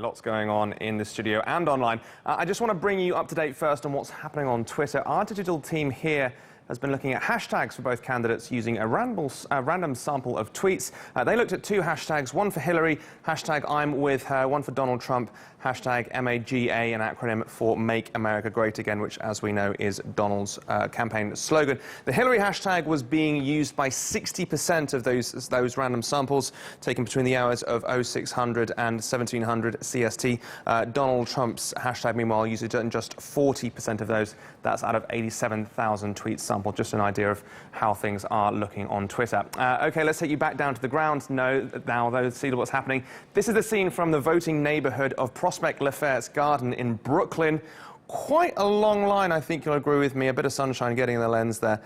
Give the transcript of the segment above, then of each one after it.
Lots going on in the studio and online. I just want to bring you up to date first on what's happening on Twitter. Our digital team here has been looking at hashtags for both candidates using a random sample of tweets. They looked at two hashtags, one for Hillary, hashtag I'm with her, one for Donald Trump, hashtag MAGA, an acronym for Make America Great Again, which, as we know, is Donald's campaign slogan. The Hillary hashtag was being used by 60% of those random samples, taken between the hours of 0600 and 1700 CST. Donald Trump's hashtag, meanwhile, used it in just 40% of those. That's out of 87,000 tweets sampled. Just an idea of how things are looking on Twitter. OK, let's take you back down to the ground now, though, see what's happening. This is the scene from the voting neighborhood of Prospect Lafayette's Garden in Brooklyn. Quite a long line, I think you'll agree with me. A bit of sunshine getting in the lens there.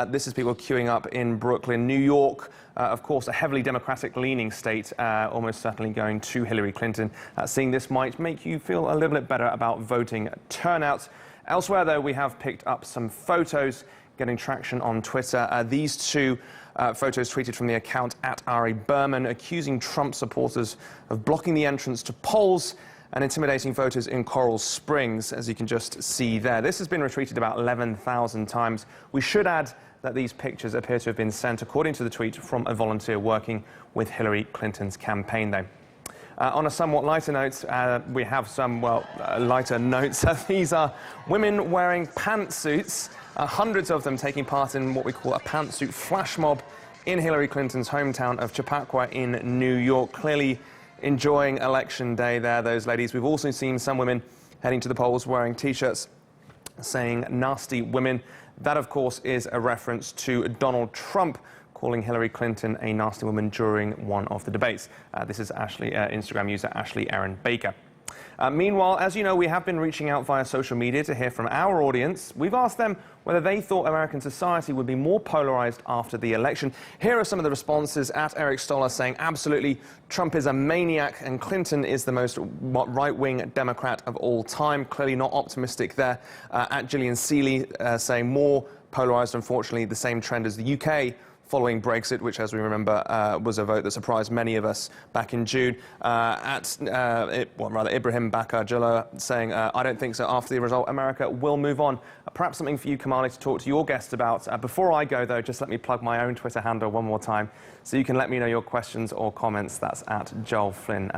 This is people queuing up in Brooklyn. New York, of course, a heavily Democratic-leaning state, almost certainly going to Hillary Clinton. Seeing this might make you feel a little bit better about voting turnout. Elsewhere, though, we have picked up some photos getting traction on Twitter. These two photos tweeted from the account @Ari Berman, accusing Trump supporters of blocking the entrance to polls and intimidating voters in Coral Springs, as you can just see there. This has been retweeted about 11,000 times. We should add that these pictures appear to have been sent, according to the tweet, from a volunteer working with Hillary Clinton's campaign, though. On a somewhat lighter note, we have some, lighter notes. These are women wearing pantsuits, hundreds of them taking part in what we call a pantsuit flash mob in Hillary Clinton's hometown of Chappaqua in New York. Clearly enjoying election day there, those ladies. We've also seen some women heading to the polls wearing T-shirts saying "nasty women." That, of course, is a reference to Donald Trump calling Hillary Clinton a nasty woman during one of the debates. This is Instagram user Ashley Erin Baker. Meanwhile, as you know, we have been reaching out via social media to hear from our audience. We've asked them whether they thought American society would be more polarized after the election. Here are some of the responses. Eric Stoller saying, absolutely, Trump is a maniac and Clinton is the most right-wing Democrat of all time. Clearly not optimistic there. Gillian Seeley saying more polarized, unfortunately, the same trend as the UK following Brexit, which, as we remember, was a vote that surprised many of us back in June. Ibrahim Bakar Jalloh saying, I don't think so. After the result, America will move on. Perhaps something for you, Kamali, to talk to your guests about. Before I go, though, just let me plug my own Twitter handle one more time, so you can let me know your questions or comments. That's @Joel Flynn.